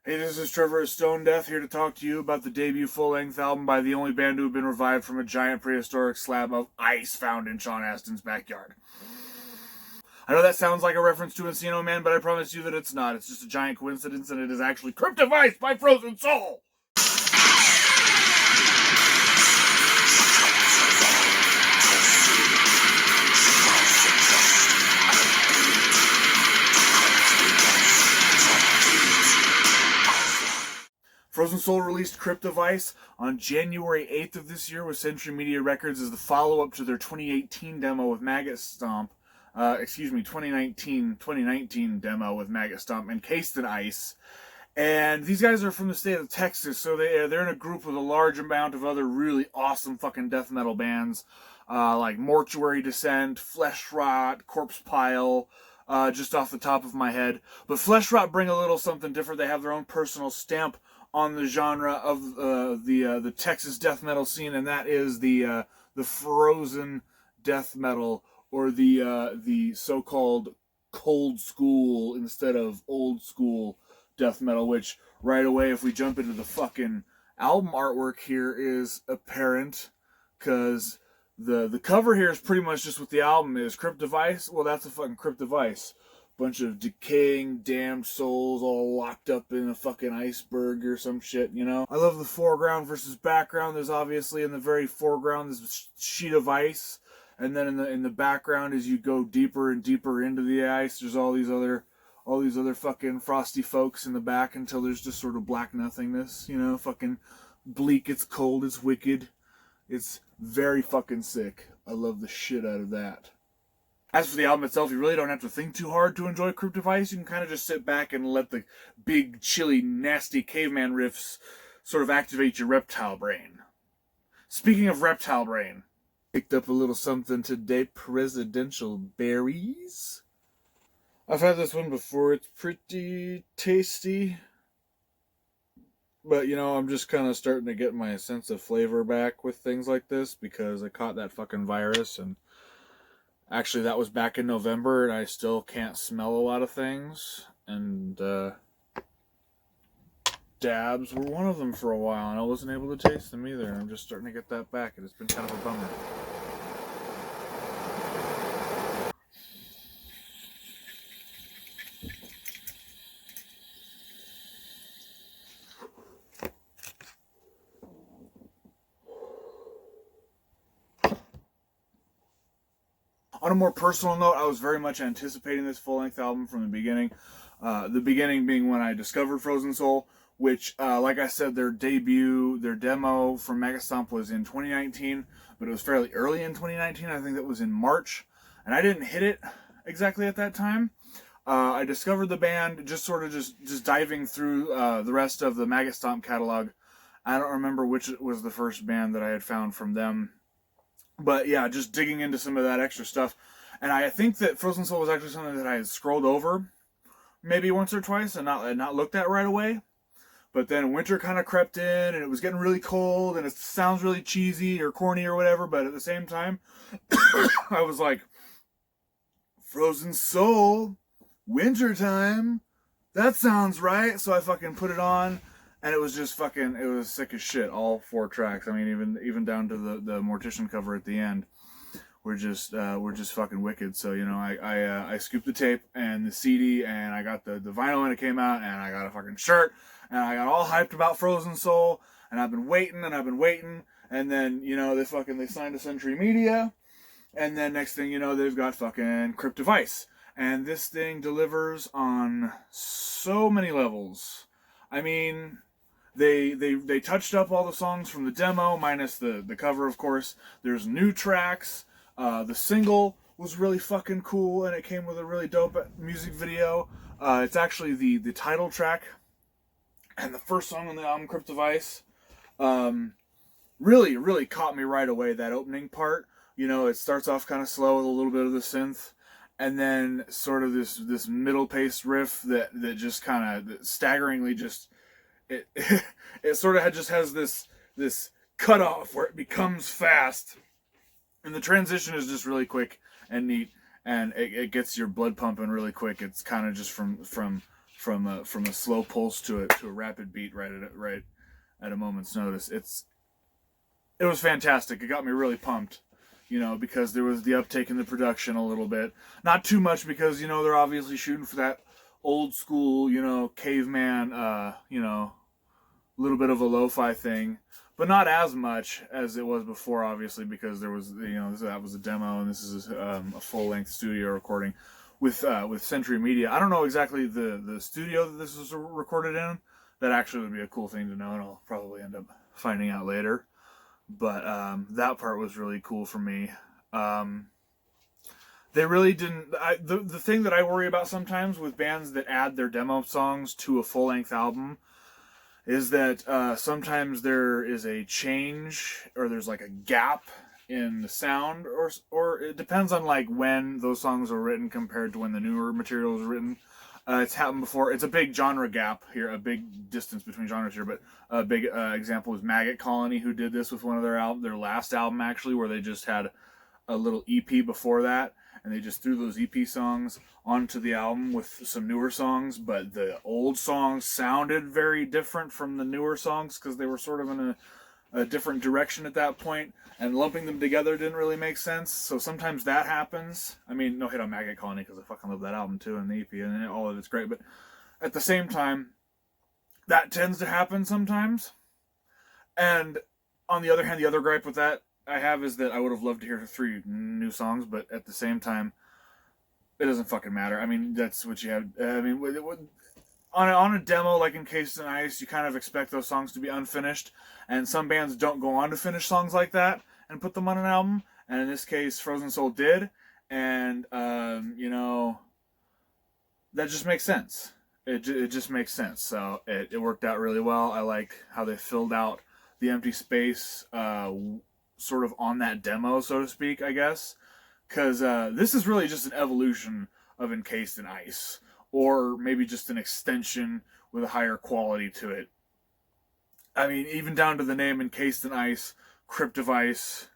Hey, this is Trevor of Stone Death here to talk to you about the debut full-length album by the only band to have been revived from a giant prehistoric slab of ice found in Sean Astin's backyard. I know that sounds like a reference to Encino Man, but I promise you that it's not. It's just a giant coincidence, and it is actually Crypt by Frozen Soul! Frozen Soul released Crypt on January 8th of this year with Century Media Records as the follow-up to their 2018 demo with Maggot Stomp. 2019 demo with Maggot Stomp, Encased in Ice. And these guys are from the state of Texas, so they're in a group with a large amount of other really awesome fucking death metal bands, like Mortuary Descent, Flesh Rot, Corpse Pile, just off the top of my head. But Flesh Rot bring a little something different. They have their own personal stamp on the genre of the Texas death metal scene, and that is the frozen death metal, or the so-called cold school instead of old school death metal, which right away, if we jump into the fucking album artwork here, is apparent, because the cover here is pretty much just what the album is. Crypt. Well, that's a fucking Crypt. Bunch of decaying, damned souls all locked up in a fucking iceberg or some shit, you know? I love the foreground versus background. There's obviously in the very foreground this sheet of ice, and then in the background, as you go deeper and deeper into the ice, there's all these other fucking frosty folks in the back until there's just sort of black nothingness, you know? Fucking bleak, it's cold, it's wicked. It's very fucking sick. I love the shit out of that. As for the album itself, you really don't have to think too hard to enjoy Crypt. You can kind of just sit back and let the big, chilly, nasty caveman riffs sort of activate your reptile brain. Speaking of reptile brain, picked up a little something today, Presidential Berries. I've had this one before, it's pretty tasty. But, you know, I'm just kind of starting to get my sense of flavor back with things like this, because I caught that fucking virus, and actually, that was back in November, and I still can't smell a lot of things. And dabs were one of them for a while, and I wasn't able to taste them either. I'm just starting to get that back, and it's been kind of a bummer. On a more personal note, I was very much anticipating this full-length album from the beginning. The beginning being when I discovered Frozen Soul, which, like I said, their demo from Maggot Stomp was in 2019, but it was fairly early in 2019. I think that was in March, and I didn't hit it exactly at that time. I discovered the band just diving through the rest of the Maggot Stomp catalog. I don't remember which was the first band that I had found from them. But yeah, just digging into some of that extra stuff. And I think that Frozen Soul was actually something that I had scrolled over maybe once or twice and not looked at right away. But then winter kind of crept in, and it was getting really cold, and it sounds really cheesy or corny or whatever, but at the same time, I was like, Frozen Soul, wintertime, that sounds right. So I fucking put it on. And it was just fucking, it was sick as shit, all 4 tracks. I mean, even down to the Mortician cover at the end. We're just fucking wicked. So, you know, I scooped the tape and the CD, and I got the vinyl when it came out, and I got a fucking shirt, and I got all hyped about Frozen Soul, and I've been waiting, and then, you know, they signed to Century Media, and then next thing you know, they've got fucking Crypt. And this thing delivers on so many levels. I mean, They touched up all the songs from the demo, minus the cover, of course. There's new tracks. The single was really fucking cool, and it came with a really dope music video. It's actually the title track and the first song on the album, Crypt. Really, really caught me right away, that opening part. You know, it starts off kind of slow with a little bit of the synth, and then sort of this middle-paced riff that just kind of staggeringly just... It sort of just has this cutoff where it becomes fast, and the transition is just really quick and neat, and it gets your blood pumping really quick. It's kind of just from from a slow pulse to a rapid beat right at a moment's notice. It was fantastic. It got me really pumped, because there was the uptake in the production a little bit. Not too much because, they're obviously shooting for that old school, caveman, little bit of a lo-fi thing, but not as much as it was before, obviously, because there was, that was a demo, and this is a full-length studio recording with Century Media. I don't know exactly the studio that this was recorded in. That actually would be a cool thing to know, and I'll probably end up finding out later. But that part was really cool for me. They really didn't. The thing that I worry about sometimes with bands that add their demo songs to a full-length album is that sometimes there is a change, or there's like a gap in the sound, or it depends on like when those songs were written compared to when the newer material was written. It's happened before. It's a big genre gap here, a big distance between genres here, but a big example was Maggot Colony, who did this with one of their last album, actually, where they just had a little EP before that, and they just threw those EP songs onto the album with some newer songs, but the old songs sounded very different from the newer songs because they were sort of in a different direction at that point, and lumping them together didn't really make sense. So sometimes that happens. I mean, no hit on Maggot Colony because I fucking love that album too, and the EP, and all of it's great, but at the same time, that tends to happen sometimes. And on the other hand, the other gripe with that I have is that I would have loved to hear 3 new songs, but at the same time, it doesn't fucking matter. I mean, that's what you had. I mean, on a demo like Encased in Ice, you kind of expect those songs to be unfinished, and some bands don't go on to finish songs like that and put them on an album. And in this case, Frozen Soul did, and that just makes sense. It just makes sense. So it worked out really well. I like how they filled out the empty space, sort of on that demo, so to speak, I guess. Because this is really just an evolution of Encased in Ice, or maybe just an extension with a higher quality to it. I mean, even down to the name Encased in Ice, Crypt of Ice.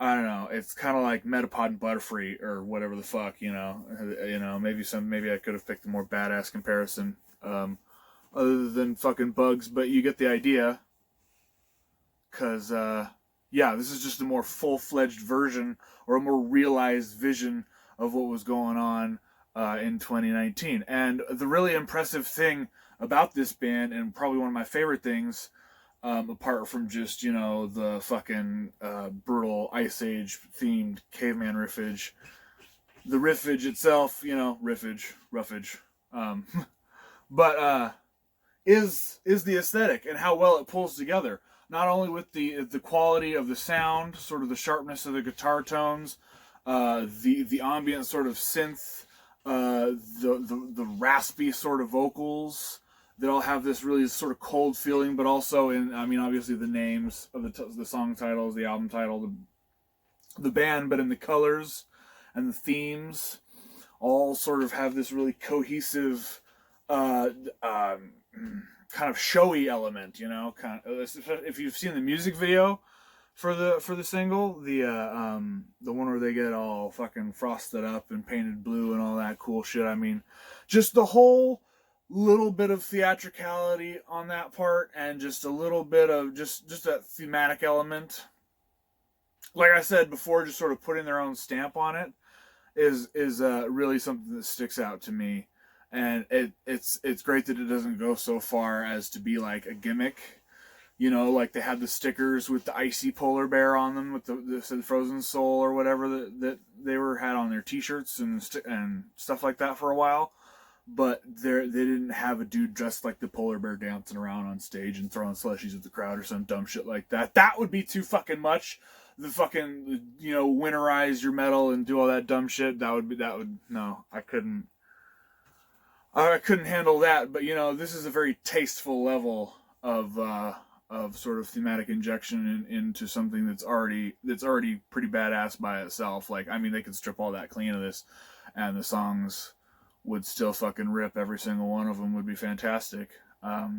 I don't know. It's kind of like Metapod and Butterfree, or whatever the fuck, maybe I could have picked a more badass comparison, other than fucking Bugs, but you get the idea. Because, this is just a more full-fledged version, or a more realized vision of what was going on in 2019. And the really impressive thing about this band, and probably one of my favorite things, apart from just, the fucking brutal Ice Age themed caveman riffage, the riffage itself, roughage, but is the aesthetic and how well it pulls together. Not only with the quality of the sound, sort of the sharpness of the guitar tones, the ambient sort of synth, the raspy sort of vocals that all have this really sort of cold feeling, but also obviously the names of the song titles, the album title, the band, but in the colors and the themes, all sort of have this really cohesive, kind of showy element, kind of, if you've seen the music video for the single, the one where they get all fucking frosted up and painted blue and all that cool shit. I mean, just the whole little bit of theatricality on that part, and just a little bit of just that thematic element. Like I said before, just sort of putting their own stamp on it is really something that sticks out to me. And it's great that it doesn't go so far as to be like a gimmick, like they had the stickers with the icy polar bear on them with the Frozen Soul or whatever that they had on their t-shirts and stuff like that for a while. But they didn't have a dude dressed like the polar bear dancing around on stage and throwing slushies at the crowd or some dumb shit like that. That would be too fucking much. The fucking, winterize your metal and do all that dumb shit. No, I couldn't handle that. But this is a very tasteful level of sort of thematic injection into something that's already pretty badass by itself. Like, they could strip all that clean of this, and the songs would still fucking rip. Every single one of them would be fantastic. But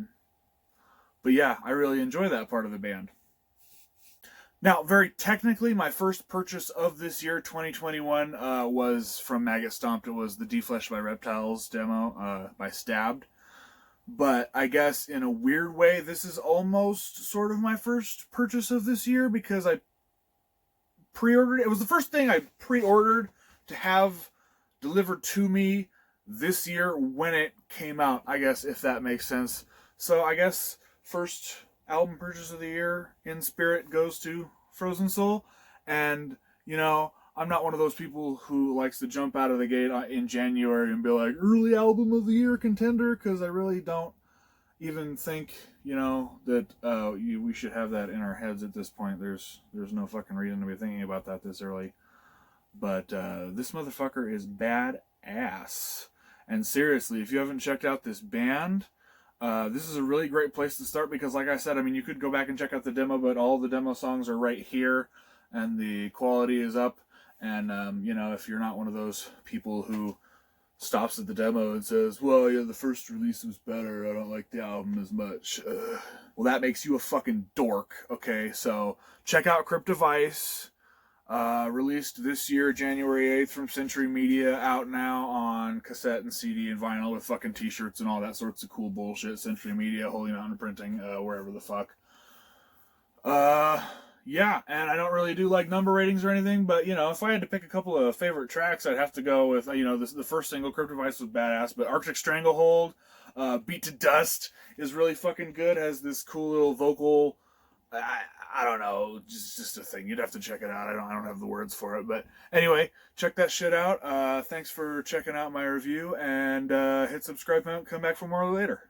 yeah, I really enjoy that part of the band. Now, very technically, my first purchase of this year, 2021, was from Maggot Stomped. It was the Defleshed by Reptiles demo by Stabbed. But I guess in a weird way, this is almost sort of my first purchase of this year because I pre-ordered. It was the first thing I pre-ordered to have delivered to me this year when it came out, I guess, if that makes sense. So I guess first album purchase of the year in spirit goes to Frozen Soul. And, you know, I'm not one of those people who likes to jump out of the gate in January and be like, early album of the year contender, because I really don't even think, you know, that we should have that in our heads at this point. There's no fucking reason to be thinking about that this early. But this motherfucker is badass. And seriously, if you haven't checked out this band, this is a really great place to start because, like I said, I mean, you could go back and check out the demo, but all the demo songs are right here, and the quality is up. And, you know, if you're not one of those people who stops at the demo and says, well, yeah, the first release was better, I don't like the album as much. Well, that makes you a fucking dork, okay? So check out Crypt, released this year, January 8th from Century Media, out now on cassette and CD and vinyl with fucking t-shirts and all that sorts of cool bullshit. Century Media, Holy Mountain Printing, wherever the fuck. Yeah, and I don't really do like number ratings or anything, but, you know, if I had to pick a couple of favorite tracks, I'd have to go with, you know, the first single, Crypt was badass, but Arctic Stranglehold, Beat to Dust is really fucking good, has this cool little vocal, I don't know, just a thing. You'd have to check it out. I don't have the words for it, but anyway, check that shit out. Thanks for checking out my review, and hit subscribe and come back for more later.